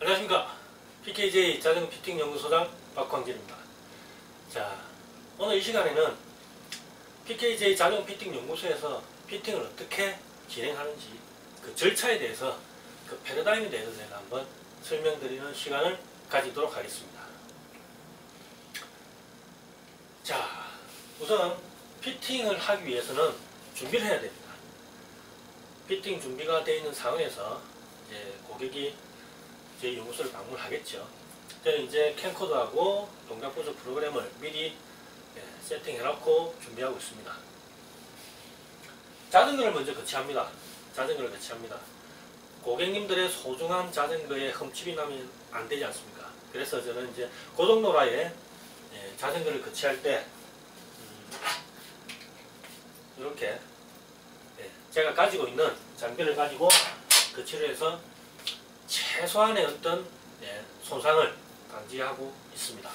안녕하십니까. PKJ 자전거 피팅 연구소장 박광진입니다. 자, 오늘 이 시간에는 PKJ 자전거 피팅 연구소에서 피팅을 어떻게 진행하는지 그 절차에 대해서 그 패러다임에 대해서 제가 한번 설명드리는 시간을 가지도록 하겠습니다. 자, 우선 피팅을 하기 위해서는 준비를 해야 됩니다. 피팅 준비가 되어 있는 상황에서 이제 고객이 저희 연구소를 방문하겠죠. 저는 이제 캠코더하고 동작 분석 프로그램을 미리 세팅해 놓고 준비하고 있습니다. 자전거를 먼저 거치합니다. 자전거를 거치합니다. 고객님들의 소중한 자전거에 흠집이 나면 안 되지 않습니까? 그래서 저는 이제 고속노라에 자전거를 거치할 때 이렇게 제가 가지고 있는 장비를 가지고 거치를 해서 최소한의 어떤 손상을 방지하고 있습니다.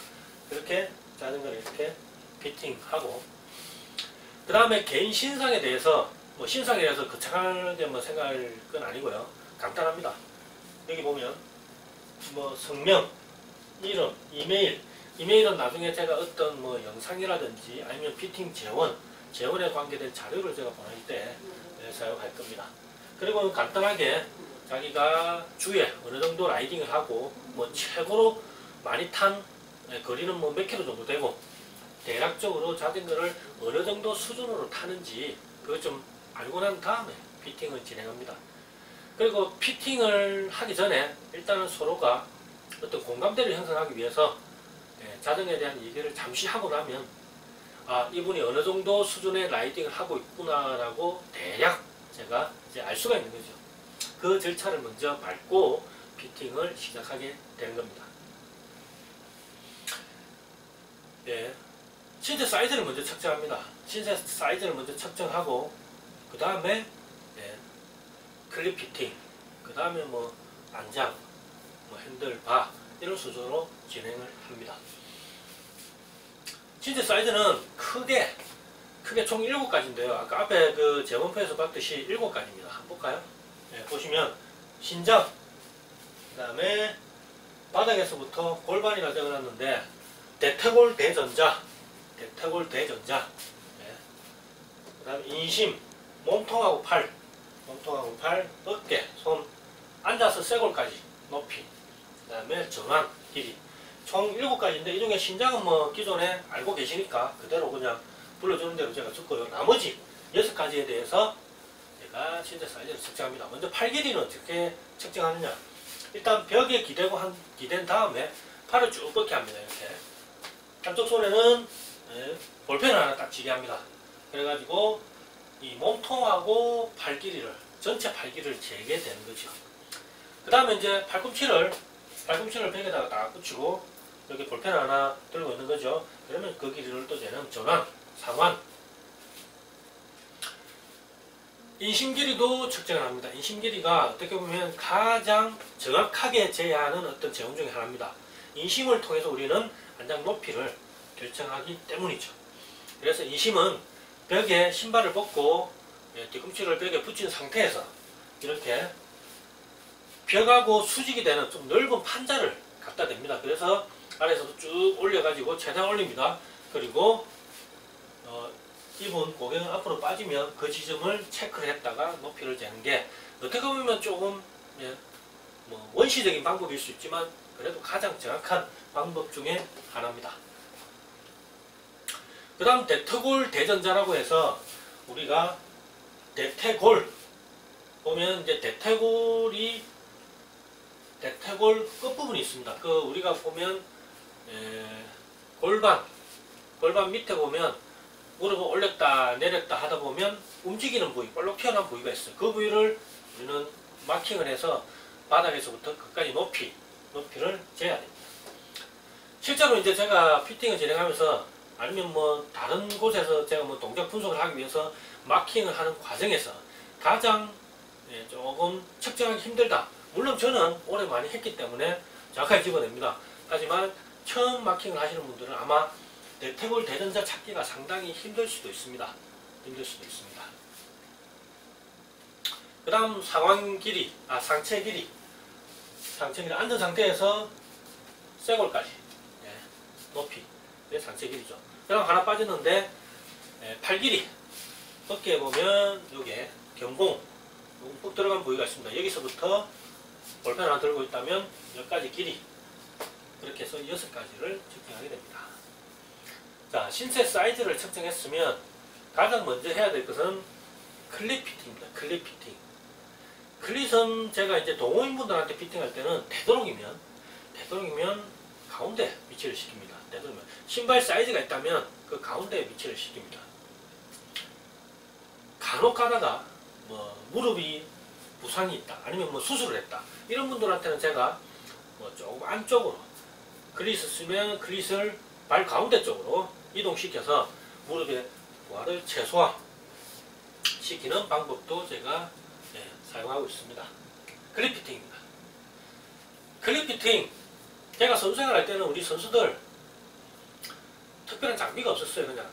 그렇게 자전거를 이렇게 피팅하고, 그 다음에 개인 신상에 대해서 뭐 신상에 대해서 거창하게 뭐 생각할 건 아니고요. 간단합니다. 여기 보면 뭐 성명, 이름, 이메일은 나중에 제가 어떤 뭐 영상이라든지 아니면 피팅 재원에 관계된 자료를 제가 보낼 때 사용할 겁니다. 그리고 간단하게 자기가 주에 어느 정도 라이딩을 하고 뭐 최고로 많이 탄 거리는 뭐 몇 킬로 정도 되고 대략적으로 자전거를 어느 정도 수준으로 타는지 그걸 좀 알고 난 다음에 피팅을 진행합니다. 그리고 피팅을 하기 전에 일단은 서로가 어떤 공감대를 형성하기 위해서 자전거에 대한 얘기를 잠시 하고 나면 이분이 어느 정도 수준의 라이딩을 하고 있구나라고 대략 제가 이제 알 수가 있는 거죠. 그 절차를 먼저 밟고 피팅을 시작하게 되는 겁니다. 신체 사이즈를 먼저 측정합니다. 신체 사이즈를 먼저 측정하고 그 다음에 클립 피팅, 그 다음에 뭐 안장, 뭐 핸들, 바 이런 수준으로 진행을 합니다. 신체 사이즈는 크게 총 7가지인데요. 아까 앞에 그 재원표에서 봤듯이 7가지입니다. 한번 볼까요? 보시면 신장, 그 다음에 바닥에서부터 골반이라 적어놨는데 대퇴골 대전자, 그 다음에 인심, 몸통하고 팔, 어깨, 손, 앉아서 쇄골까지 높이, 그 다음에 전완 길이 총 7가지인데 이 중에 신장은 뭐 기존에 알고 계시니까 그대로 그냥 불러주는 대로 제가 적고요. 나머지 6가지에 대해서 제가 신체 사이즈를 측정합니다. 먼저 팔 길이는 어떻게 측정하느냐? 일단 벽에 기댄 다음에 팔을 쭉 뻗게 합니다. 이렇게 한쪽 손에는 볼펜을 하나 딱 쥐게 합니다. 그래가지고 이 몸통하고 팔 길이를 전체 팔 길이를 재게 되는 거죠. 그 다음에 이제 팔꿈치를 벽에다가 딱 붙이고 여기 볼펜 하나 들고 있는 거죠. 그러면 그 길이를 또 재는 전완, 상완. 인심 길이도 측정을 합니다. 인심 길이가 어떻게 보면 가장 정확하게 재야 하는 어떤 재원 중에 하나입니다. 인심을 통해서 우리는 안장 높이를 결정하기 때문이죠. 그래서 인심은 벽에 신발을 벗고 뒤꿈치를 벽에 붙인 상태에서 이렇게 벽하고 수직이 되는 좀 넓은 판자를 갖다 댑니다. 그래서 아래에서도 쭉 올려가지고 최대한 올립니다. 그리고 이분 고객은 앞으로 빠지면 그 지점을 체크를 했다가 높이를 재는 게 어떻게 보면 조금 뭐 원시적인 방법일 수 있지만 그래도 가장 정확한 방법 중에 하나입니다. 그 다음 대퇴골 대전자라고 해서 우리가 대퇴골 보면 이제 대퇴골 끝부분이 있습니다. 그 우리가 보면 골반 밑에 보면 무릎을 올렸다 내렸다 하다 보면 움직이는 부위, 볼록 튀어나온 부위가 있어요. 그 부위를 우리는 마킹을 해서 바닥에서부터 끝까지 높이를 재야 됩니다. 실제로 이제 제가 피팅을 진행하면서 아니면 뭐 다른 곳에서 제가 뭐 동작 분석을 하기 위해서 마킹을 하는 과정에서 가장 조금 측정하기 힘들다. 물론 저는 오래 많이 했기 때문에 정확하게 집어냅니다. 하지만 처음 마킹을 하시는 분들은 아마 대퇴골 대전자 찾기가 상당히 힘들 수도 있습니다. 그 다음 상체 길이. 상체 길이 앉은 상태에서 쇄골까지 높이 상체 길이죠. 그럼 하나 빠졌는데 팔 길이 어깨에 보면 요게 경공 푹 들어간 부위가 있습니다. 여기서부터 볼펜 하나 들고 있다면 여기까지 길이 그렇게 해서 6가지를 측정하게 됩니다. 자, 신체 사이즈를 측정했으면 가장 먼저 해야 될 것은 클립 피팅입니다. 클립 피팅. 클릿은 제가 이제 동호인분들한테 피팅할 때는 되도록이면 가운데 위치를 시킵니다. 되도록이면 신발 사이즈가 있다면 그 가운데에 위치를 시킵니다. 간혹 가다가 뭐 무릎이 부상이 있다, 아니면 뭐 수술을 했다, 이런 분들한테는 제가 뭐 조금 안쪽으로 클릿을 쓰면 클릿을 발 가운데 쪽으로 이동시켜서 무릎의 부하를 최소화 시키는 방법도 제가 사용하고 있습니다. 클립 피팅입니다. 클립 피팅, 제가 선수생활 할 때는 우리 선수들 특별한 장비가 없었어요. 그냥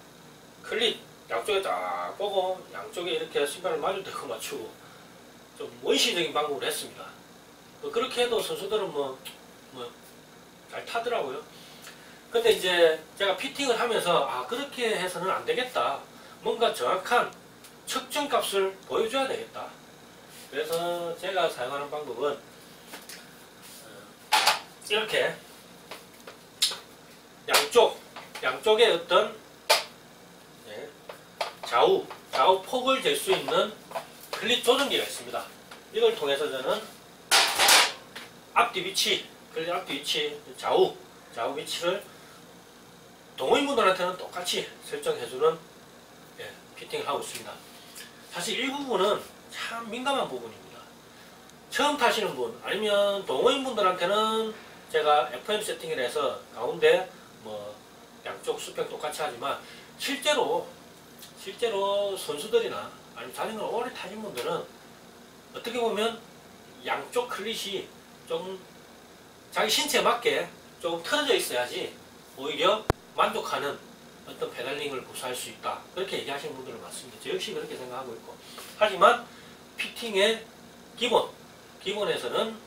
클립 양쪽에 딱 보고 양쪽에 이렇게 신발을 마주 대고 맞추고 좀 원시적인 방법으로 했습니다. 뭐 그렇게 해도 선수들은 잘 타더라고요. 근데 이제 제가 피팅을 하면서 그렇게 해서는 안 되겠다, 뭔가 정확한 측정 값을 보여줘야 되겠다. 그래서 제가 사용하는 방법은 이렇게 양쪽에 어떤 좌우 폭을 잴 수 있는 클립 조정기가 있습니다. 이걸 통해서 저는 앞뒤 위치, 클립 앞뒤 위치, 좌우 위치를 동호인분들한테는 똑같이 설정해주는 피팅을 하고 있습니다. 사실 이 부분은 참 민감한 부분입니다. 처음 타시는 분, 아니면 동호인분들한테는 제가 FM 세팅을 해서 가운데 뭐 양쪽 수평 똑같이 하지만 실제로 선수들이나 아니면 자전거를 오래 타신 분들은 어떻게 보면 양쪽 클릿이 좀 자기 신체에 맞게 조금 틀어져 있어야지 오히려 만족하는 어떤 페달링을 구사할 수 있다, 그렇게 얘기하시는 분들은 많습니다. 저 역시 그렇게 생각하고 있고, 하지만 피팅의 기본에서는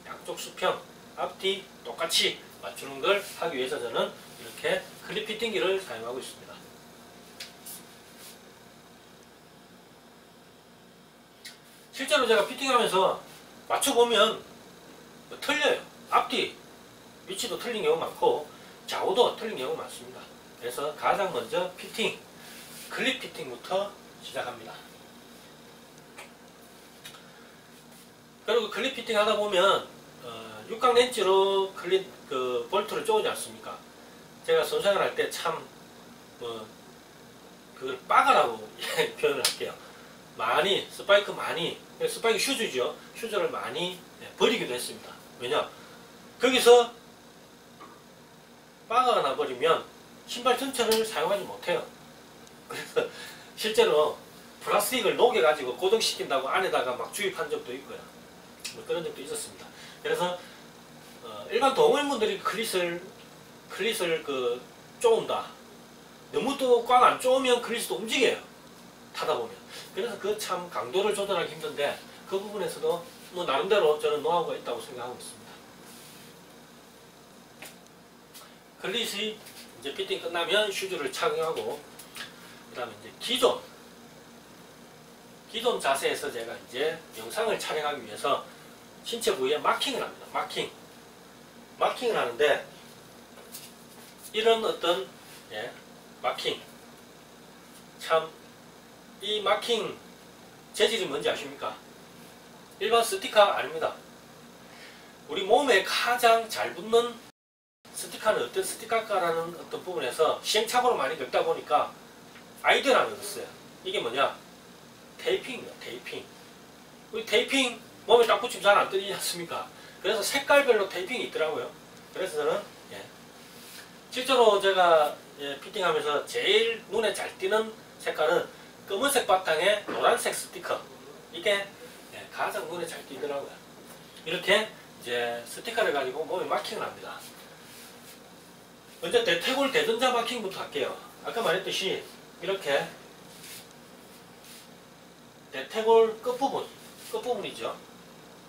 양쪽 수평, 앞뒤 똑같이 맞추는 걸 하기 위해서 저는 이렇게 클립 피팅기를 사용하고 있습니다. 실제로 제가 피팅하면서 맞춰보면 틀려요. 앞뒤 위치도 틀린 경우가 많고 좌우도 틀린 경우가 많습니다. 그래서 가장 먼저 피팅, 클립 피팅부터 시작합니다. 그리고 클립 피팅 하다 보면 육각 렌치로 클립 볼트를 쪼지 않습니까? 제가 선생을 할 때 참 그걸 빠가라고 표현을 할게요. 스파이크 슈즈죠. 슈즈를 많이 버리기도 했습니다. 왜냐? 거기서 빠가가 나버리면 신발 전체를 사용하지 못해요. 그래서 실제로 플라스틱을 녹여가지고 고정시킨다고 안에다가 막 주입한 적도 있고요. 그런 적도 있었습니다. 그래서 일반 동호인분들이 클릿을 쪼은다. 너무 또 꽉 안 쪼으면 클릿도 움직여요. 타다 보면. 그래서 그 참 강도를 조절하기 힘든데 그 부분에서도 나름대로 저는 노하우가 있다고 생각하고 있습니다. 클릿이 이제 피팅 끝나면 슈즈를 착용하고, 그 다음에 이제 기존 자세에서 제가 이제 영상을 촬영하기 위해서 신체 부위에 마킹을 합니다. 마킹을 하는데, 이런 어떤 마킹, 참 이 마킹 재질이 뭔지 아십니까? 일반 스티커 아닙니다. 우리 몸에 가장 잘 붙는 스티커는 어떤 스티커일까라는 어떤 부분에서 시행착오로 많이 겪다 보니까 아이디어를 하나 얻었어요. 이게 뭐냐? 테이핑입니다. 테이핑. 우리 테이핑 몸에 딱 붙이면 잘 안 뜯지 않습니까? 그래서 색깔별로 테이핑이 있더라고요. 그래서 저는 실제로 제가 피팅하면서 제일 눈에 잘 띄는 색깔은 검은색 바탕에 노란색 스티커. 이게 가장 눈에 잘 띄더라고요. 이렇게 이제 스티커를 가지고 몸에 마킹을 합니다. 먼저 대퇴골 대전자 마킹부터 할게요. 아까 말했듯이 이렇게 대퇴골 끝부분이죠.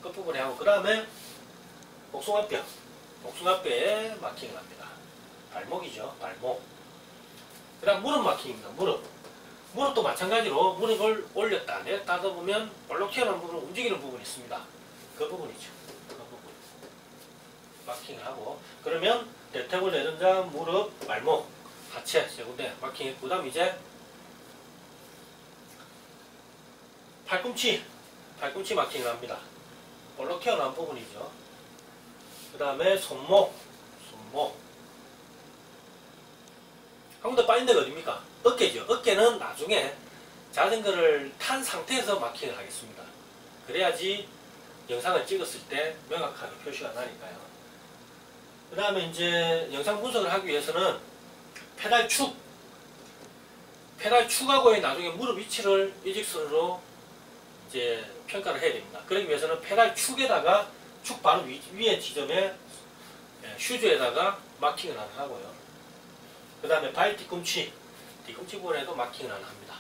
끝부분에 하고, 그 다음에 복숭아뼈. 복숭아뼈에 마킹을 합니다. 발목이죠. 발목. 그 다음 무릎 마킹입니다. 무릎. 무릎도 마찬가지로 무릎을 올렸다 내렸다 하다 보면 볼록 튀어나온 부분, 움직이는 부분이 있습니다. 그 부분이죠. 그 부분. 마킹을 하고, 그러면 대퇴골, 내전장, 무릎, 발목, 하체 세 군데 마킹했고, 그 다음 이제 팔꿈치 마킹을 합니다. 볼록 튀어나온 부분이죠. 그 다음에 손목. 한 군데 빠진 데가 어딥니까? 어깨죠. 어깨는 나중에 자전거를 탄 상태에서 마킹을 하겠습니다. 그래야지 영상을 찍었을 때 명확하게 표시가 나니까요. 그 다음에 이제 영상 분석을 하기 위해서는 페달축하고의 나중에 무릎 위치를 일직선으로 이제 평가를 해야 됩니다. 그러기 위해서는 페달축에다가 축 바로 위에 지점에 슈즈에다가 마킹을 하고요. 그 다음에 발 뒤꿈치 부분에도 마킹을 합니다.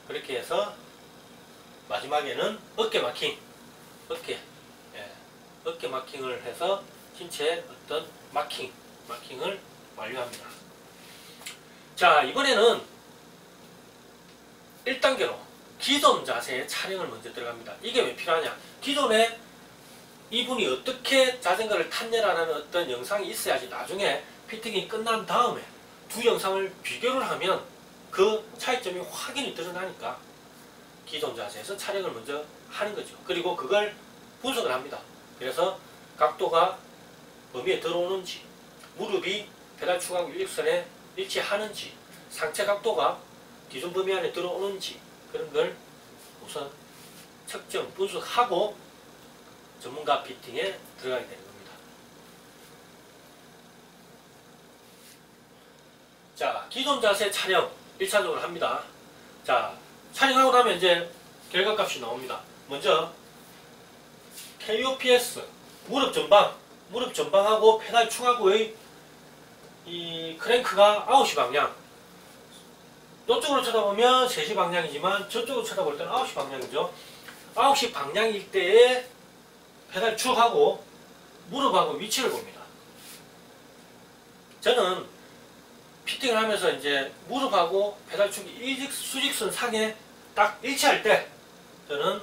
그렇게 해서 마지막에는 어깨 마킹, 어깨 마킹을 해서 신체 어떤 마킹을 완료합니다. 자, 이번에는 1단계로 기존 자세의 촬영을 먼저 들어갑니다. 이게 왜 필요하냐? 기존에 이분이 어떻게 자전거를 탔냐라는 어떤 영상이 있어야지 나중에 피팅이 끝난 다음에 두 영상을 비교를 하면 그 차이점이 확연히 드러나니까 기존 자세에서 촬영을 먼저 하는 거죠. 그리고 그걸 분석을 합니다. 그래서 각도가 범위에 들어오는지, 무릎이 페달축하고 일직선에 일치하는지, 상체 각도가 기존 범위 안에 들어오는지, 그런 걸 우선 측정, 분석하고 전문가 피팅에 들어가게 되는 겁니다. 자, 기존 자세 촬영 1차적으로 합니다. 자, 촬영하고 나면 이제 결과값이 나옵니다. 먼저 KOPS 무릎 전방하고 페달 축하고의 이 크랭크가 9시 방향, 이쪽으로 쳐다보면 3시 방향이지만 저쪽으로 쳐다볼 때는 9시 방향이죠. 9시 방향일 때에 페달 축하고 무릎하고 위치를 봅니다. 저는 피팅을 하면서 이제 무릎하고 페달 축이 수직선 상에 딱 일치할 때 저는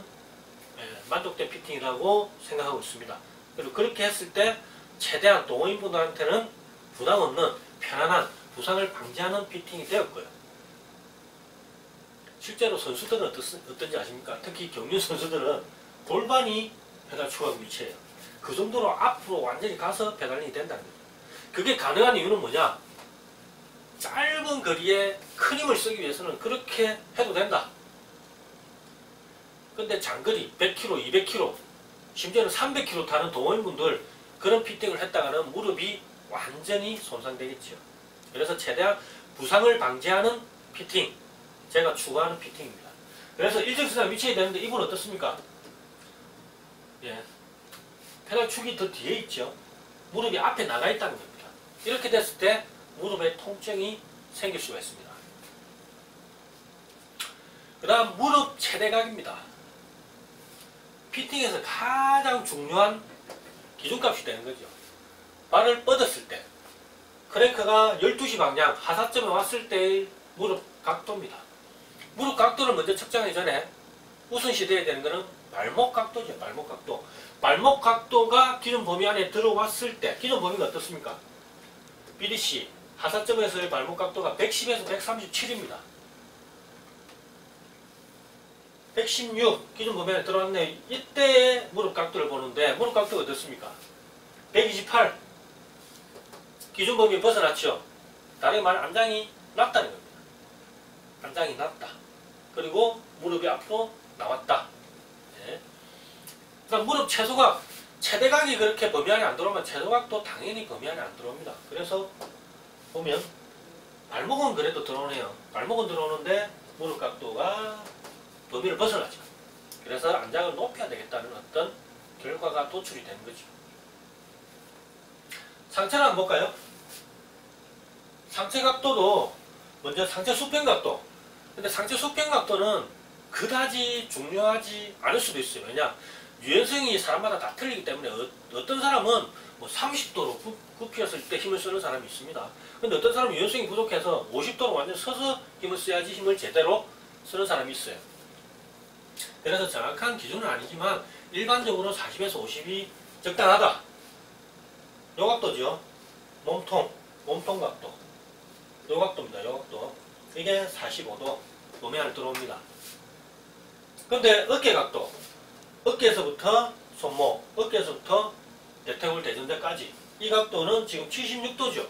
만족된 피팅이라고 생각하고 있습니다. 그리고 그렇게 했을 때 최대한 동호인분들한테는 부담 없는 편안한 부상을 방지하는 피팅이 되었고요. 실제로 선수들은 어떤지 아십니까? 특히 경륜 선수들은 골반이 페달 축하고 위치해요. 그 정도로 앞으로 완전히 가서 페달링이 된다는 거죠. 그게 가능한 이유는 뭐냐? 짧은 거리에 큰 힘을 쓰기 위해서는 그렇게 해도 된다. 근데 장거리 100km, 200km, 심지어는 300km 타는 동호인분들 그런 피팅을 했다가는 무릎이 완전히 손상되겠죠. 그래서 최대한 부상을 방지하는 피팅, 제가 추구하는 피팅입니다. 그래서 일직선에 위치해야 되는데 이분 어떻습니까? 페달 축이 더 뒤에 있죠. 무릎이 앞에 나가 있다는 겁니다. 이렇게 됐을 때 무릎에 통증이 생길 수가 있습니다. 그 다음 무릎 최대각입니다. 피팅에서 가장 중요한 기준값이 되는 거죠. 발을 뻗었을 때 크랭크가 12시 방향 하사점에 왔을 때의 무릎 각도입니다. 무릎 각도를 먼저 측정하기 전에 우선시 돼야 되는 것은 발목 각도죠. 발목 각도. 발목 각도가 기존 범위 안에 들어왔을 때 기존 범위가 어떻습니까? BDC 하사점에서의 발목 각도가 110에서 137입니다. 116 기존 범위 안에 들어왔네. 이때의 무릎 각도를 보는데 무릎 각도가 어떻습니까? 128 기존 범위 벗어났죠. 다르게 말하면 안장이 낮다는 겁니다. 안장이 낮다. 그리고 무릎이 앞으로 나왔다. 그다음 무릎 최소각, 최대각이 그렇게 범위 안에 안 들어오면 최소각도 당연히 범위 안에 안 들어옵니다. 그래서 보면 발목은 그래도 들어오네요. 발목은 들어오는데 무릎 각도가 범위를 벗어나죠. 그래서 안장을 높여야 되겠다는 어떤 결과가 도출이 되는 거죠. 상체를 한번 볼까요? 상체 각도도 먼저 상체 수평 각도. 근데 상체 수평 각도는 그다지 중요하지 않을 수도 있어요. 왜냐? 유연성이 사람마다 다 틀리기 때문에 어떤 사람은 뭐 30도로 굽혔을 때 힘을 쓰는 사람이 있습니다. 근데 어떤 사람은 유연성이 부족해서 50도로 완전 서서 힘을 써야지 힘을 제대로 쓰는 사람이 있어요. 그래서 정확한 기준은 아니지만 일반적으로 40에서 50이 적당하다. 요 각도죠. 몸통 각도. 요 각도입니다. 요 각도. 이게 45도 몸에 안에 들어옵니다. 근데 어깨 각도. 어깨에서부터 손목, 어깨에서부터 대퇴골 대전대까지 이 각도는 지금 76도죠.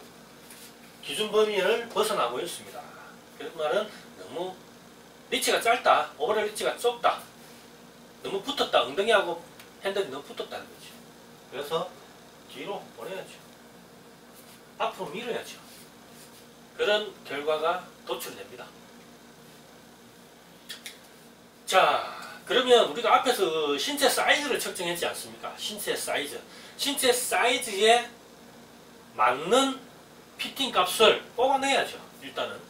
기준 범위를 벗어나고 있습니다. 그런 말은 너무 리치가 짧다, 오버랩 리치가 좁다, 너무 붙었다, 엉덩이하고 핸들이 너무 붙었다는 거죠. 그래서 뒤로 보내야죠. 앞으로 밀어야죠. 그런 결과가 도출됩니다. 자, 그러면 우리가 앞에서 신체 사이즈를 측정했지 않습니까? 신체 사이즈. 신체 사이즈에 맞는 피팅 값을 뽑아내야죠. 일단은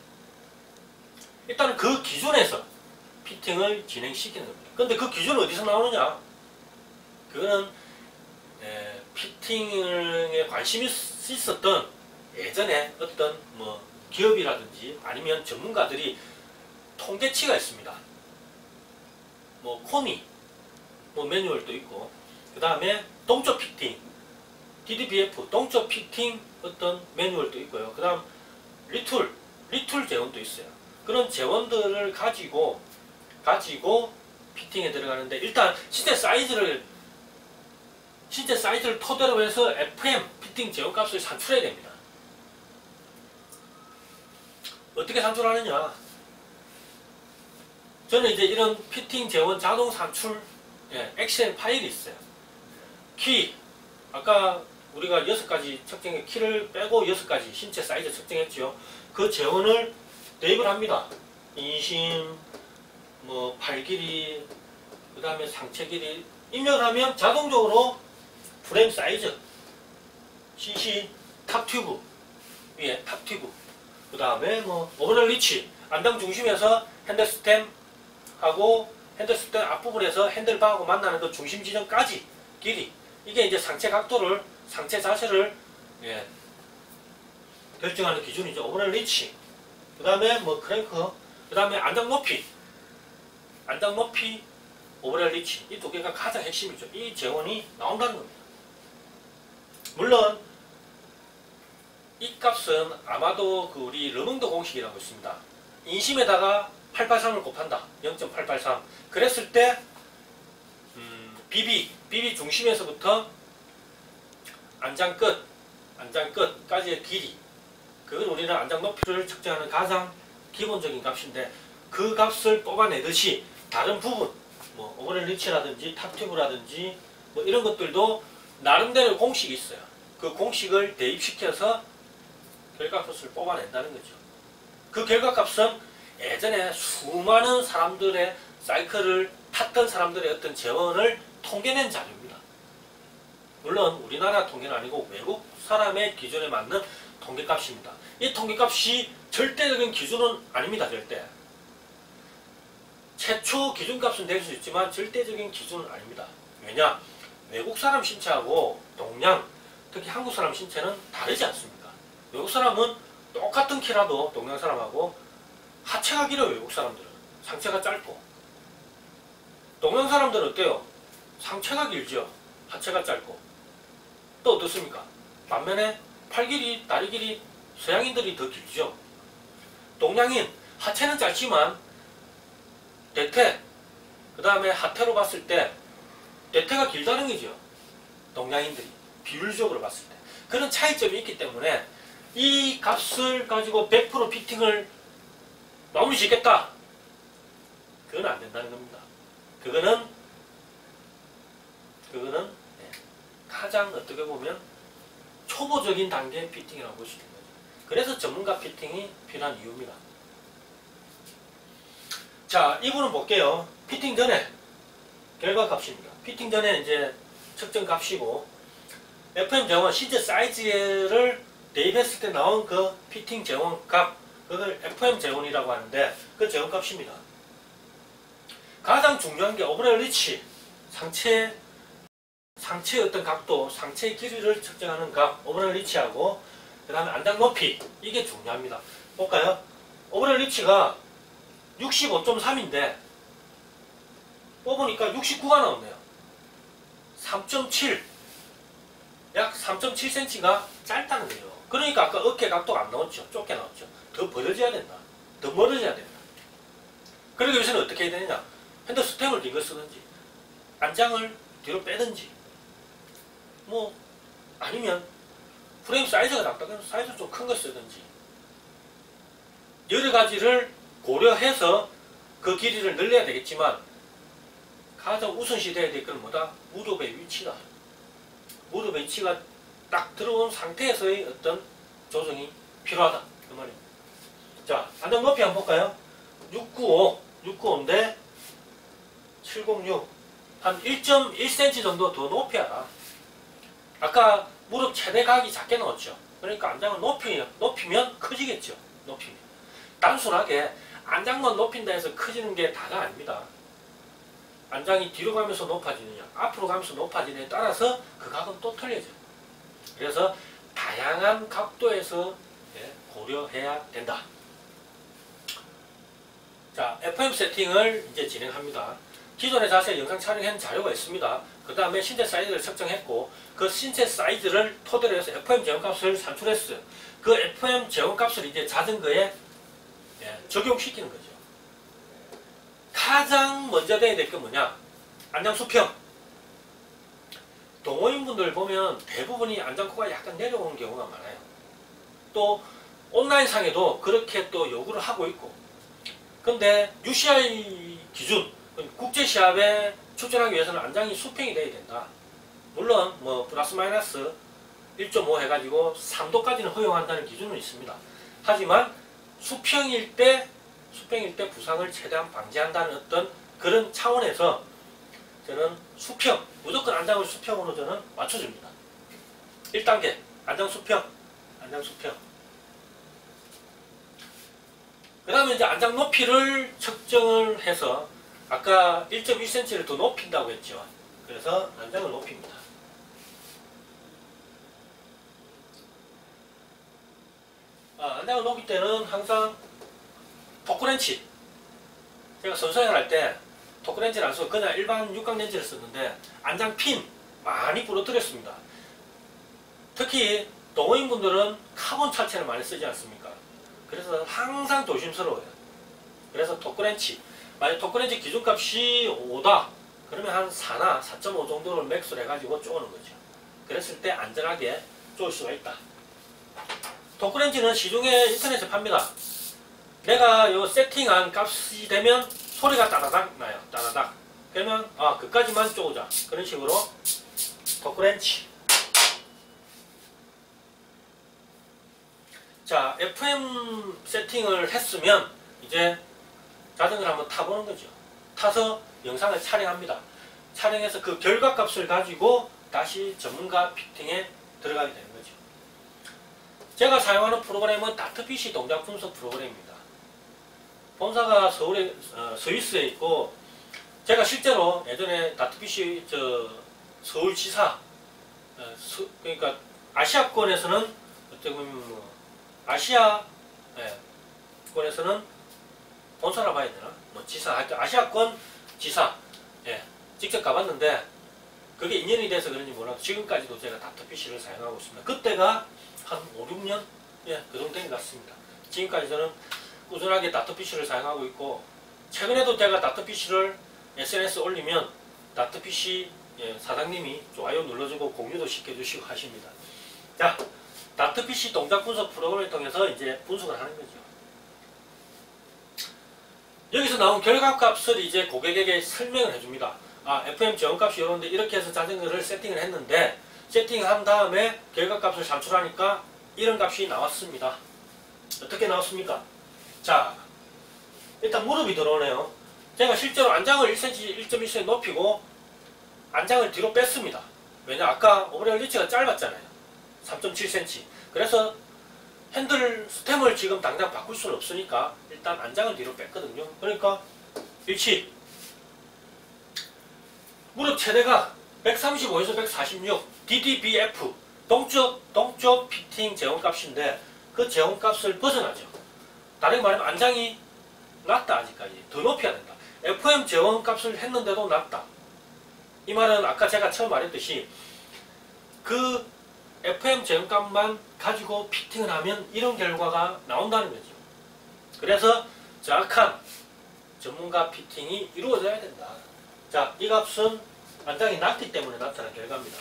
그 기준에서 피팅을 진행시키는 겁니다. 근데 그 기준은 어디서 나오느냐? 그거는 피팅에 관심이 있었던 예전에 어떤 뭐 기업이라든지 아니면 전문가들이 통계치가 있습니다. 뭐 코니, 뭐 매뉴얼도 있고, 그 다음에 동적 피팅, DDBF, 동적 피팅 어떤 매뉴얼도 있고요. 그 다음 리툴 재원도 있어요. 그런 재원들을 가지고 피팅에 들어가는데, 일단 신체 사이즈를 토대로 해서 FM 피팅 재원 값을 산출해야 됩니다. 어떻게 산출하느냐? 저는 이제 이런 피팅 재원 자동 산출 엑셀 파일이 있어요. 키, 아까 우리가 6가지 측정해, 키를 빼고 6가지 신체 사이즈 측정했죠. 그 재원을 대입을 합니다. 인심, 뭐 팔 길이, 그 다음에 상체 길이 입력을 하면 자동적으로 프레임 사이즈, CC, 탑튜브 위에 탑튜브, 그 다음에 뭐 오버럴 리치, 안당 중심에서 핸들 스템하고 핸들 스템 앞부분에서 핸들바하고 만나는 그 중심 지점까지 길이, 이게 이제 상체 각도를, 상체 자세를 결정하는 기준이죠. 오버럴 리치, 그 다음에 뭐 크랭크, 그 다음에 안장 높이, 오버럴 리치, 이 두 개가 가장 핵심이죠. 이 재원이 나온다는 겁니다. 물론 이 값은 아마도 그 우리 르몽드 공식이라고 있습니다. 인심에다가 883을 곱한다. 0.883. 그랬을 때 BB 중심에서부터 안장 끝까지의 길이, 그건 우리는 안장 높이를 측정하는 가장 기본적인 값인데, 그 값을 뽑아내듯이 다른 부분, 뭐 오버럴 리치라든지 탑튜브라든지 뭐 이런 것들도 나름대로 공식이 있어요. 그 공식을 대입시켜서 결과값을 뽑아낸다는 거죠. 그 결과값은 예전에 수많은 사람들의 사이클을 탔던 사람들의 어떤 재원을 통계낸 자료입니다. 물론 우리나라 통계는 아니고 외국 사람의 기준에 맞는 통계값입니다. 이 통계값이 절대적인 기준은 아닙니다. 절대. 최초 기준값은 될 수 있지만 절대적인 기준은 아닙니다. 왜냐? 외국 사람 신체하고 동양, 특히 한국 사람 신체는 다르지 않습니까? 외국 사람은 똑같은 키라도 동양 사람하고 하체가 길어요. 외국 사람들은 상체가 짧고. 동양 사람들은 어때요? 상체가 길죠. 하체가 짧고. 또 어떻습니까? 반면에 팔 길이, 다리 길이 서양인들이 더 길죠. 동양인 하체는 짧지만 대퇴, 그 다음에 하태로 봤을 때 대퇴가 길다는 거죠. 동양인들이 비율적으로 봤을 때 그런 차이점이 있기 때문에 이 값을 가지고 100% 피팅을 마무리 짓겠다, 그건 안 된다는 겁니다. 그거는 가장 어떻게 보면 초보적인 단계의 피팅이라고 볼 수 있는 거죠. 그래서 전문가 피팅이 필요한 이유입니다. 자, 이분은 볼게요. 피팅 전에 결과값입니다. 피팅 전에 이제 측정 값이고, FM 재원 신체 사이즈를 대입했을 때 나온 그 피팅 재원 값, 그걸 FM 재원이라고 하는데 그 재원 값입니다. 가장 중요한 게 오버럴 리치, 상체 상체의 어떤 각도, 상체의 길이를 측정하는 각, 오버럴 리치하고 그 다음에 안장 높이, 이게 중요합니다. 볼까요? 오버럴 리치가 65.3인데 뽑으니까 69가 나오네요. 3.7, 약 3.7cm가 짧다는 거죠. 그러니까 아까 어깨 각도가 안 나왔죠. 좁게 나왔죠. 더 벌어져야 된다. 더 멀어져야 된다. 그러기 위해서는 어떻게 해야 되느냐? 핸드 스템을 긴 걸 쓰든지 안장을 뒤로 빼든지 뭐 아니면 프레임 사이즈가 작다 그러면 사이즈 좀 큰 거 쓰든지 여러 가지를 고려해서 그 길이를 늘려야 되겠지만 가장 우선시 돼야 될 건 뭐다? 무릎의 위치다. 무릎의 위치가 딱 들어온 상태에서의 어떤 조정이 필요하다. 그 말입니다. 자, 안장 높이 한번 볼까요? 695인데 706. 한 1.1cm 정도 더 높여야. 아까 무릎 최대각이 작게 나왔죠. 그러니까 안장을 높이면 커지겠죠. 높이면. 단순하게 안장만 높인다 해서 커지는 게 다가 아닙니다. 안장이 뒤로 가면서 높아지느냐, 앞으로 가면서 높아지느냐에 따라서 그 각은 또 틀려져요. 그래서 다양한 각도에서 고려해야 된다. 자, FM 세팅을 이제 진행합니다. 기존의 자세 영상 촬영한 자료가 있습니다. 그 다음에 신체 사이즈를 측정했고 그 신체 사이즈를 토대로 해서 FM 제곱값을 산출했어요. 그 FM 제곱값을 이제 자전거에 적용시키는 거죠. 가장 먼저 돼야 될 게 뭐냐? 안장 수평. 동호인분들 보면 대부분이 안장코가 약간 내려오는 경우가 많아요. 또 온라인상에도 그렇게 또 요구를 하고 있고. 근데 UCI 기준 국제시합에 출전하기 위해서는 안장이 수평이 돼야 된다. 물론 뭐 플러스 마이너스 1.5 해가지고 3도까지는 허용한다는 기준은 있습니다. 하지만 수평일 때 부상을 최대한 방지한다는 어떤 그런 차원에서 저는 수평, 무조건 안장을 수평으로 저는 맞춰줍니다. 1단계 안장 수평. 그 다음에 이제 안장 높이를 측정을 해서 아까 1.1cm를 더 높인다고 했죠. 그래서 안장을 높입니다. 안장을 높일 때는 항상 토크렌치. 제가 선수생활 할 때 토크렌치를 안 쓰고 그냥 일반 육각렌치를 썼는데 안장 핀 많이 부러뜨렸습니다. 특히 동호인분들은 카본 차체를 많이 쓰지 않습니까? 그래서 항상 조심스러워요. 그래서 토크렌치. 만약 토크렌치 기준값이 5다. 그러면 한 4나 4.5 정도를 맥스를 해가지고 쪼는 거죠. 그랬을 때 안전하게 쪼을 수가 있다. 토크렌치는 시중에 인터넷에 팝니다. 내가 요 세팅한 값이 되면 소리가 따다닥 나요. 따다닥. 그러면 그까지만 쪼자. 그런 식으로 토크렌치. 자, FM 세팅을 했으면 이제 자전거를 한번 타보는 거죠. 타서 영상을 촬영합니다. 촬영해서 그 결과값을 가지고 다시 전문가 피팅에 들어가게 되는 거죠. 제가 사용하는 프로그램은 다트피시 동작 분석 프로그램입니다. 본사가 서울에 스위스에 있고 제가 실제로 예전에 다트피시 서울지사 그러니까 아시아권에서는 어떻게 보면 아시아권에서는 본사라 봐야 되나? 뭐 지사, 하여튼 아시아권 지사 직접 가봤는데 그게 인연이 돼서 그런지 몰라도 지금까지도 제가 다트피시를 사용하고 있습니다. 그때가 한 5, 6년? 그 정도 된 것 같습니다. 지금까지 저는 꾸준하게 다트피시를 사용하고 있고 최근에도 제가 다트피시를 SNS 올리면 다트피시 사장님이 좋아요 눌러주고 공유도 시켜주시고 하십니다. 자, 다트피시 동작 분석 프로그램을 통해서 이제 분석을 하는 거죠. 여기서 나온 결과값을 이제 고객에게 설명을 해줍니다. FM 제곱값이 이런데 이렇게 해서 자전거를 세팅을 했는데 세팅한 다음에 결과값을 산출하니까 이런 값이 나왔습니다. 어떻게 나왔습니까? 자, 일단 무릎이 들어오네요. 제가 실제로 안장을 1cm, 1.1cm 높이고 안장을 뒤로 뺐습니다. 왜냐? 아까 오버레일 리치가 짧았잖아요. 3.7cm. 그래서 핸들 스템을 지금 당장 바꿀 수는 없으니까 일단 안장을 뒤로 뺐거든요. 그러니까 일치 무릎 최대각 135에서 146 DDBF 동쪽 피팅 제원값인데 그 제원값을 벗어나죠. 다르게 말하면 안장이 낮다. 아직까지 더 높여야 된다. FM 제원값을 했는데도 낮다. 이 말은 아까 제가 처음 말했듯이 그 FM 제원값만 가지고 피팅을 하면 이런 결과가 나온다는 거죠. 그래서 정확한 전문가 피팅이 이루어져야 된다. 자, 이 값은 안장이 낮기 때문에 나타난 결과입니다.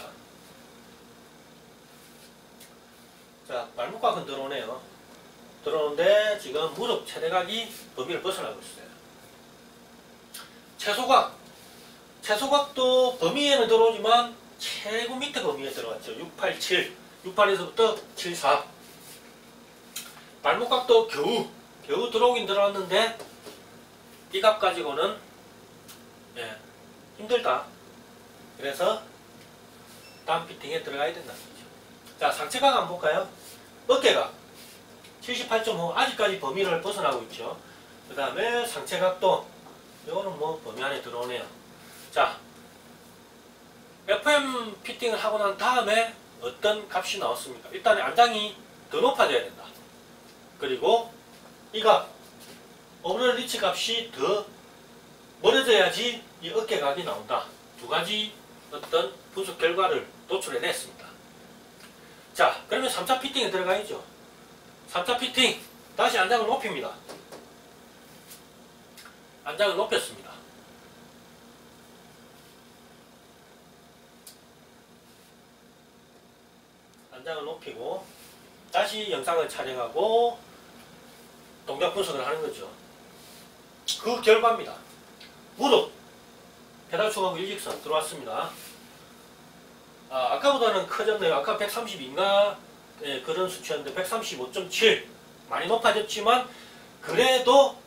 자, 발목각은 들어오네요. 들어오는데 지금 무릎 최대각이 범위를 벗어나고 있어요. 최소각도 범위에는 들어오지만 최고 밑에 범위에 들어갔죠. 687, 68에서부터 74. 발목각도 겨우 들어오긴 들어왔는데 이 값 가지고는 힘들다. 그래서 다음 피팅에 들어가야 된다는 거죠. 자, 상체각 한번 볼까요? 어깨각 78.5 아직까지 범위를 벗어나고 있죠. 그 다음에 상체각도 이거는 뭐 범위 안에 들어오네요. 자, FM 피팅을 하고 난 다음에 어떤 값이 나왔습니까? 일단 안장이 더 높아져야 된다. 그리고 이 값, 오버롤 리치 값이 더 멀어져야지 이 어깨각이 나온다. 두 가지 어떤 분석 결과를 도출해냈습니다. 자, 그러면 3차 피팅에 들어가야죠. 3차 피팅, 다시 안장을 높입니다. 안장을 높였습니다. 안장을 높이고 다시 영상을 촬영하고 동작 분석을 하는 거죠. 그 결과입니다. 무릎 페달촉하고 일직선 들어왔습니다. 아까보다는 커졌네요. 아까 132인가 그런 수치였는데 135.7 많이 높아졌지만 그래도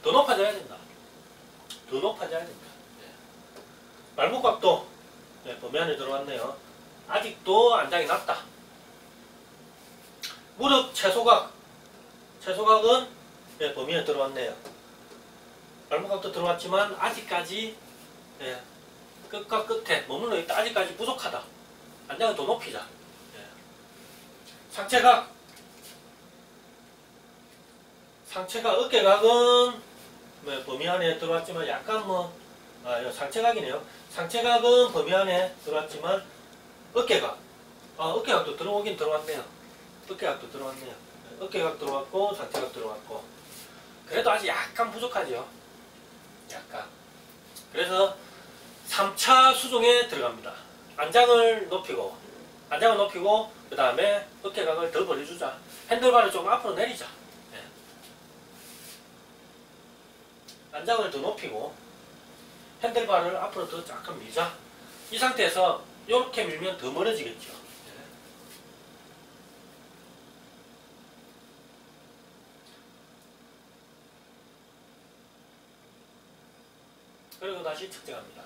더 높아져야 된다. 더 높아져야 된다. 발목각도 범위 안에 들어왔네요. 아직도 안장이 낮다. 무릎 최소각은 범위에 들어왔네요. 발목각도 들어왔지만 아직까지 끝과 끝에 머물러 있다. 아직까지 부족하다. 안장을 더 높이자. 상체각 어깨각은 범위 안에 들어왔지만 약간 상체각이네요. 상체각은 범위 안에 들어왔지만 어깨각도 들어오긴 들어왔네요. 어깨각 들어왔고 상체각 들어왔고 그래도 아직 약간 부족하죠. 약간. 그래서 3차 수종에 들어갑니다. 안장을 높이고 그 다음에 어깨각을 더 벌려주자. 핸들바를 좀 앞으로 내리자. 안장을 더 높이고 핸들바를 앞으로 더 잠깐 밀자. 이 상태에서 이렇게 밀면 더 멀어지겠죠. 그리고 다시 측정합니다.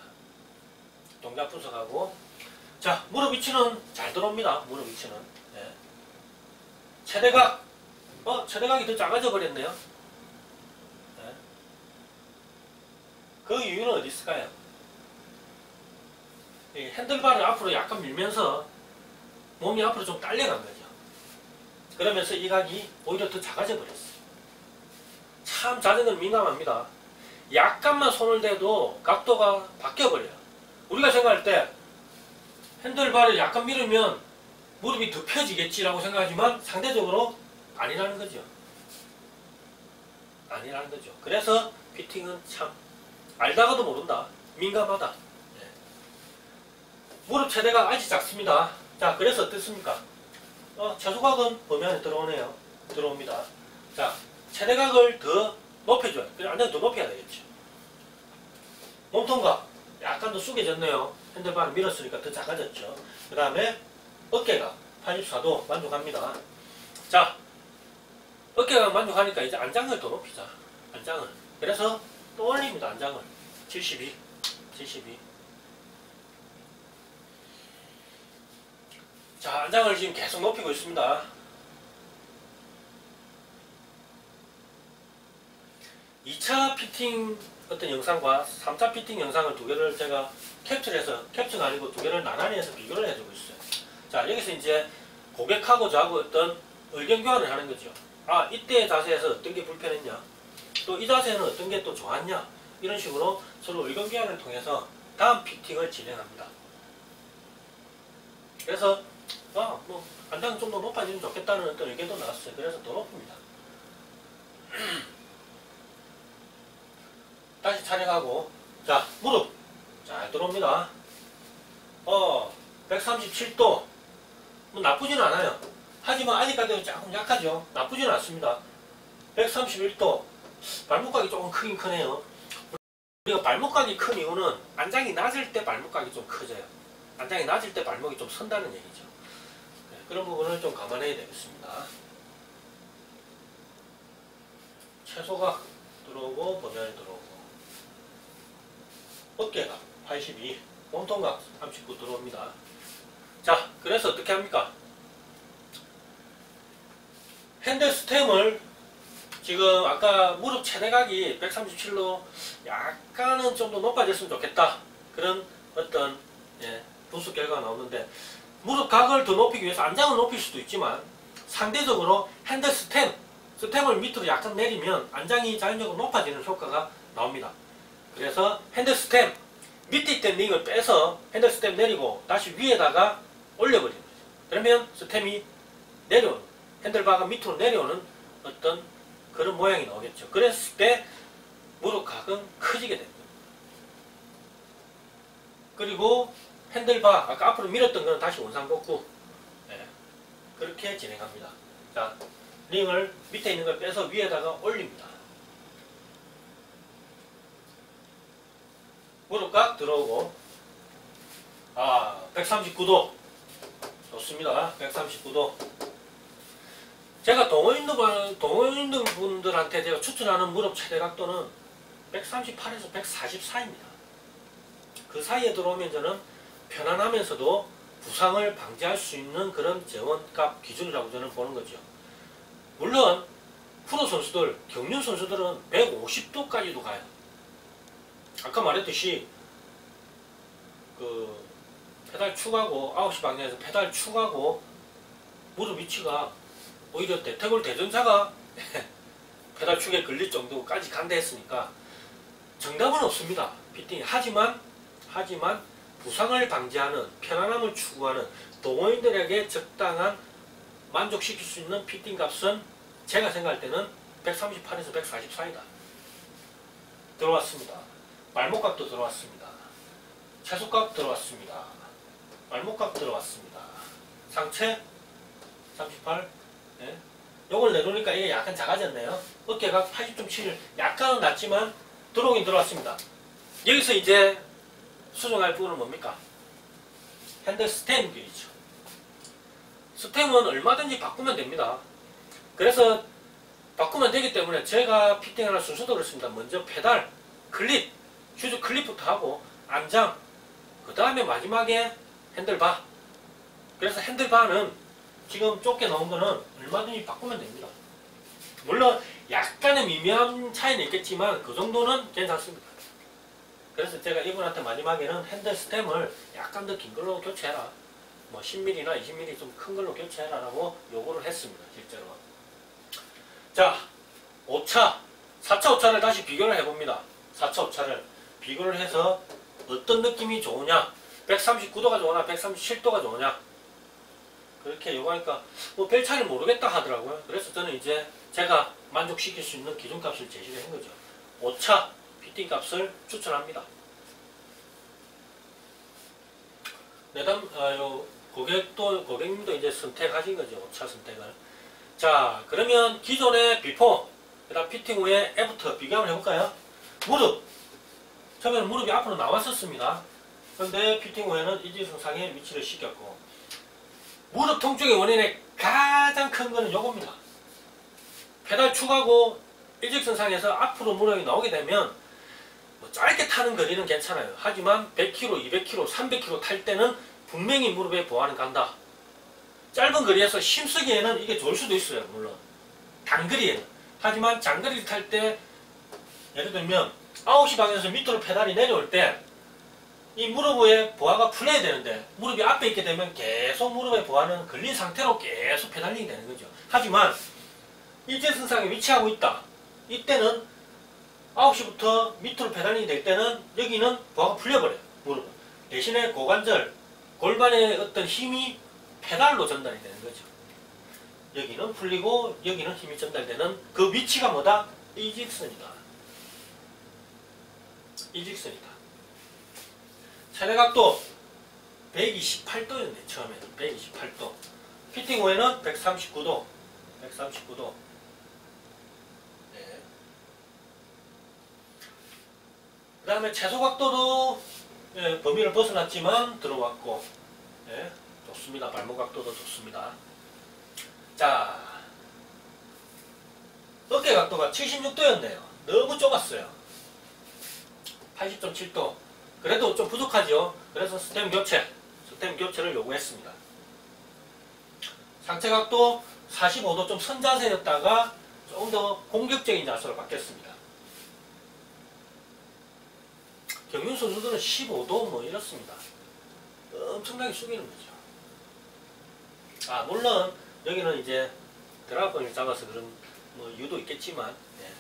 동작 분석하고. 자, 무릎 위치는 잘 들어옵니다. 무릎 위치는. 최대각. 최대각이 더 작아져 버렸네요. 그 이유는 어디 있을까요? 이 핸들바를 앞으로 약간 밀면서 몸이 앞으로 좀 딸려간 거죠. 그러면서 이 각이 오히려 더 작아져 버렸어요. 참 자전거는 민감합니다. 약간만 손을 대도 각도가 바뀌어버려요. 우리가 생각할 때 핸들바를 약간 밀으면 무릎이 더 펴지겠지라고 생각하지만 상대적으로 아니라는 거죠. 그래서 피팅은 참 알다가도 모른다. 민감하다. 무릎 최대가 아직 작습니다. 자, 그래서 어떻습니까? 최소각은 범위 안에 들어옵니다. 자, 최대각을 더 높여줘요. 그래서 안장을 더 높여야 되겠죠. 몸통각 약간 더 숙여졌네요. 핸들바를 밀었으니까 더 작아졌죠. 그 다음에 어깨각 84도 만족합니다. 자, 어깨각 만족하니까 이제 안장을 더 높이자. 그래서 또 올립니다. 안장을 72. 자, 안장을 지금 계속 높이고 있습니다. 2차 피팅 어떤 영상과 3차 피팅 영상을 두 개를 제가 캡처가 아니고 두 개를 나란히 해서 비교를 해주고 있어요. 자, 여기서 이제 고객하고 저하고 어떤 의견 교환을 하는 거죠. 아, 이때의 자세에서 어떤 게 불편했냐, 또 이 자세는 어떤 게 또 좋았냐, 이런 식으로 서로 의견 교환을 통해서 다음 피팅을 진행합니다. 그래서 뭐 안장이 좀 더 높아지면 좋겠다는 어떤 의견도 나왔어요. 그래서 더 높습니다. 다시 촬영하고, 자, 무릎 잘 들어옵니다. 137도 뭐 나쁘지는 않아요. 하지만 아직까지도 조금 약하죠. 나쁘지는 않습니다. 131도 발목각이 조금 크긴 크네요. 우리가 발목각이 큰 이유는 안장이 낮을 때 발목각이 좀 커져요. 안장이 낮을 때 발목이 좀 선다는 얘기죠. 네, 그런 부분을 좀 감안해야 되겠습니다. 최소각 들어오고 보면 들어오고, 어깨각 82, 몸통각 39 들어옵니다. 자, 그래서 어떻게 합니까? 핸들 스템을 지금 아까 무릎 최대각이 137로 약간은 좀 더 높아졌으면 좋겠다, 그런 어떤 분석 결과가 나오는데, 무릎 각을 더 높이기 위해서 안장을 높일 수도 있지만 상대적으로 핸들 스템을 밑으로 약간 내리면 안장이 자연적으로 높아지는 효과가 나옵니다. 그래서 핸들 스템 밑에 있던 링을 빼서 핸들 스템 내리고 다시 위에다가 올려버리는 거죠. 그러면 스템이 내려오는, 핸들바가 밑으로 내려오는 어떤 그런 모양이 나오겠죠. 그랬을 때 무릎각은 커지게 됩니다. 그리고 핸들바 아까 앞으로 밀었던 거는 다시 원상복구, 그렇게 진행합니다. 자, 링을 밑에 있는 걸 빼서 위에다가 올립니다. 무릎각 들어오고, 139도 좋습니다. 139도. 제가 동호인들 분들한테 제가 추천하는 무릎 최대 각도는 138에서 144입니다. 그 사이에 들어오면 저는 편안하면서도 부상을 방지할 수 있는 그런 재원값 기준이라고 저는 보는 거죠. 물론 프로 선수들, 경륜 선수들은 150도까지도 가요. 아까 말했듯이 그 페달 축하고 9시 방향에서 페달 축하고 무릎 위치가 오히려 대퇴골 대전차가 페달 축에 걸릴 정도까지 간다 했으니까 정답은 없습니다. 피팅이. 하지만 부상을 방지하는, 편안함을 추구하는 동호인들에게 적당한 만족시킬 수 있는 피팅 값은 제가 생각할 때는 138에서 144이다. 들어왔습니다. 말목각도 들어왔습니다. 채소각 들어왔습니다. 말목각 들어왔습니다. 상체 38. 요걸 내놓으니까 이게 약간 작아졌네요. 어깨각 80.7, 약간은 낮지만 들어오긴 들어왔습니다. 여기서 이제 수정할 부분은 뭡니까? 핸들 스템 길이죠. 스템은 얼마든지 바꾸면 됩니다. 그래서 바꾸면 되기 때문에 제가 피팅하는 순서도 그렇습니다. 먼저 페달, 클립, 슈즈 클립부터 하고 안장, 그 다음에 마지막에 핸들바. 그래서 핸들바는 지금 좁게 나온 거는 얼마든지 바꾸면 됩니다. 물론 약간의 미묘한 차이는 있겠지만 그 정도는 괜찮습니다. 그래서 제가 이분한테 마지막에는 핸들 스템을 약간 더 긴 걸로 교체해라, 뭐 10mm나 20mm 좀 큰 걸로 교체해라 라고 요구를 했습니다. 실제로. 자, 5차 4차 5차를 다시 비교를 해봅니다. 4차 5차를 비교를 해서 어떤 느낌이 좋으냐, 139도가 좋으냐 137도가 좋으냐, 그렇게 요구하니까 뭐 별 차이를 모르겠다 하더라고요. 그래서 저는 이제 제가 만족시킬 수 있는 기준값을 제시를 한 거죠. 5차 피팅 값을 추천합니다. 내담 고객님도 이제 선택하신 거죠. 5차 선택을. 자, 그러면 기존의 비포, 그 다음 피팅 후에 애프터 비교를 해볼까요? 무릎. 처음에는 무릎이 앞으로 나왔었습니다. 그런데 피팅 후에는 일직선상에 위치를 시켰고, 무릎 통증의 원인의 가장 큰 거는 요겁니다. 페달 축하고 일직선상에서 앞으로 무릎이 나오게 되면 뭐 짧게 타는 거리는 괜찮아요. 하지만 100km, 200km, 300km 탈 때는 분명히 무릎에 보완은 간다. 짧은 거리에서 힘쓰기에는 이게 좋을 수도 있어요. 물론 단거리에는. 하지만 장거리를 탈 때 예를 들면 9시 방향에서 밑으로 페달이 내려올 때 이 무릎의 보아가 풀려야 되는데 무릎이 앞에 있게 되면 계속 무릎의 보아는 걸린 상태로 계속 페달링이 되는 거죠. 하지만 일제선상에 위치하고 있다. 이때는 9시부터 밑으로 페달링이 될 때는 여기는 보아가 풀려버려요. 무릎은. 대신에 고관절, 골반의 어떤 힘이 페달로 전달이 되는 거죠. 여기는 풀리고 여기는 힘이 전달되는 그 위치가 뭐다? 일직선이다. 일직선이다. 최대각도 128도였네. 처음에는 128도. 피팅 후에는 139도. 139도. 네. 그 다음에 최소각도도 범위를 벗어났지만 들어왔고, 네. 좋습니다. 발목 각도도 좋습니다. 자, 어깨 각도가 76도였네요. 너무 좁았어요. 80.7도. 그래도 좀 부족하죠. 그래서 스템 교체를 요구했습니다. 상체 각도 45도 좀 선자세였다가 조금 더 공격적인 자세로 바뀌었습니다. 경륜 선수들은 15도 뭐 이렇습니다. 엄청나게 숙이는 거죠. 아, 물론 여기는 이제 드라곤을 잡아서 그런 뭐 이유도 있겠지만, 네.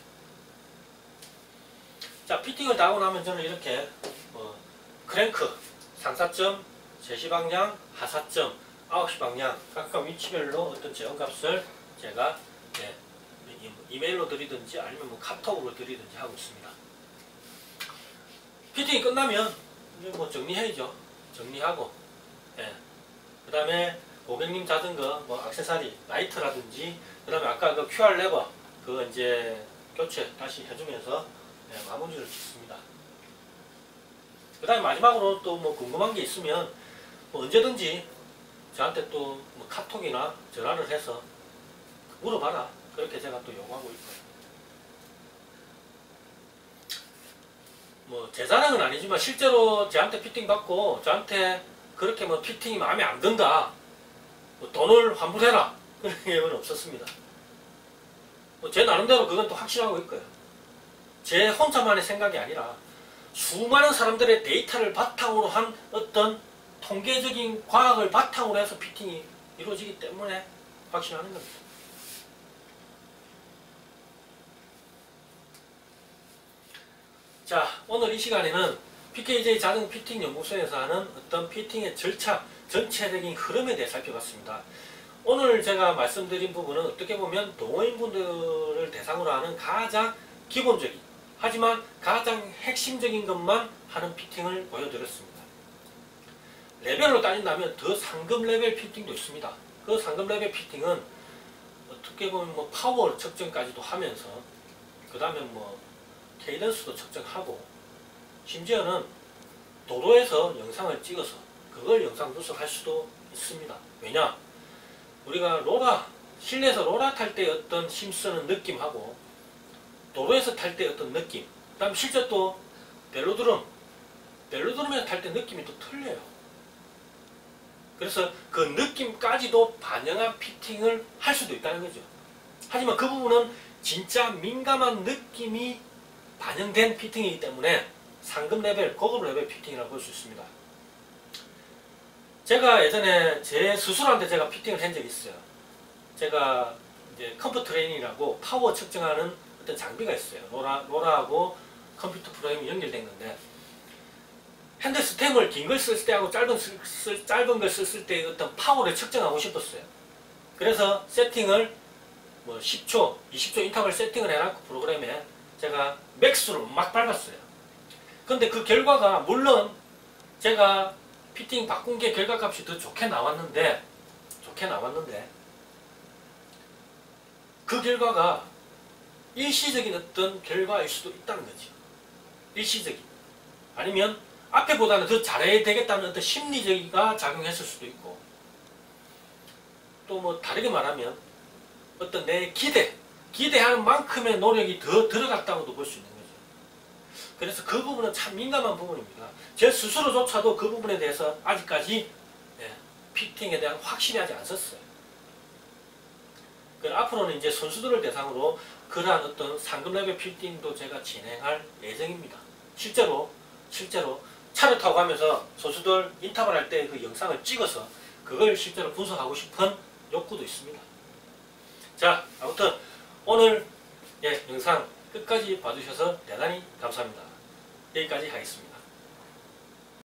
자, 피팅을 다 하고 나면 저는 이렇게 크랭크, 상사점, 제시방향, 하사점, 9시 방향 각각 위치별로 어떤 제어값을 제가 이메일로 드리든지 아니면 뭐 카톡으로 드리든지 하고 있습니다. 피팅이 끝나면 이제 뭐 정리해야죠. 정리하고, 그 다음에 고객님 자전거 뭐 액세서리, 라이트라든지, 그 다음에 아까 그 QR 레버 그거 이제 교체 다시 해주면서 마무리를 짓습니다. 그 다음에 마지막으로 또 뭐 궁금한 게 있으면 뭐 언제든지 저한테 또 뭐 카톡이나 전화를 해서 물어봐라. 그렇게 제가 또 요구하고 있고요. 뭐 제 자랑은 아니지만 실제로 저한테 피팅 받고 저한테 그렇게 뭐 피팅이 마음에 안 든다, 뭐 돈을 환불해라, 그런 얘기는 없었습니다. 뭐 제 나름대로 그건 또 확신하고 있고요. 제 혼자만의 생각이 아니라 수많은 사람들의 데이터를 바탕으로 한 어떤 통계적인 과학을 바탕으로 해서 피팅이 이루어지기 때문에 확신하는 겁니다. 자, 오늘 이 시간에는 PKJ 자전거 피팅 연구소에서 하는 어떤 피팅의 절차, 전체적인 흐름에 대해 살펴봤습니다. 오늘 제가 말씀드린 부분은 어떻게 보면 동호인분들을 대상으로 하는 가장 기본적인, 하지만 가장 핵심적인 것만 하는 피팅을 보여드렸습니다. 레벨로 따진다면 더 상급 레벨 피팅도 있습니다. 그 상급 레벨 피팅은 어떻게 보면 뭐 파워 측정까지도 하면서, 그 다음에 뭐 케이던스도 측정하고, 심지어는 도로에서 영상을 찍어서 그걸 영상 분석할 수도 있습니다. 왜냐? 우리가 실내에서 로라 탈 때 어떤 힘쓰는 느낌하고 도로에서 탈 때 어떤 느낌, 그 다음에 실제 또 벨로드럼에서 탈 때 느낌이 또 틀려요. 그래서 그 느낌까지도 반영한 피팅을 할 수도 있다는 거죠. 하지만 그 부분은 진짜 민감한 느낌이 반영된 피팅이기 때문에 상급 레벨, 고급 레벨 피팅이라고 볼 수 있습니다. 제가 예전에 제 스스로한테 제가 피팅을 한 적이 있어요. 제가 이제 컴퓨터 트레이닝이라고 파워 측정하는 어떤 장비가 있어요. 로라하고 컴퓨터 프로그램이 연결된 건데, 핸드 스템을 긴 걸 쓸 때하고 짧은 걸 썼을 때 어떤 파워를 측정하고 싶었어요. 그래서 세팅을 뭐 10초, 20초 인터벌 세팅을 해놨고 프로그램에 제가 맥스로 막 밟았어요. 근데 그 결과가 물론 제가 피팅 바꾼 게 결과값이 더 좋게 나왔는데 그 결과가 일시적인 어떤 결과일 수도 있다는 거죠. 일시적인. 아니면 앞에보다는 더 잘해야 되겠다는 어떤 심리적이가 작용했을 수도 있고, 또 뭐 다르게 말하면 어떤 내 기대하는 만큼의 노력이 더 들어갔다고도 볼 수 있는 거죠. 그래서 그 부분은 참 민감한 부분입니다. 제 스스로조차도 그 부분에 대해서 아직까지 피팅에 대한 확신이 하지 않았어요. 그 앞으로는 이제 선수들을 대상으로 그러한 어떤 상급 레벨 필딩도 제가 진행할 예정입니다. 실제로 차를 타고 가면서 선수들 인터벌 할 때 그 영상을 찍어서 그걸 실제로 분석하고 싶은 욕구도 있습니다. 자, 아무튼 오늘 영상 끝까지 봐주셔서 대단히 감사합니다. 여기까지 하겠습니다.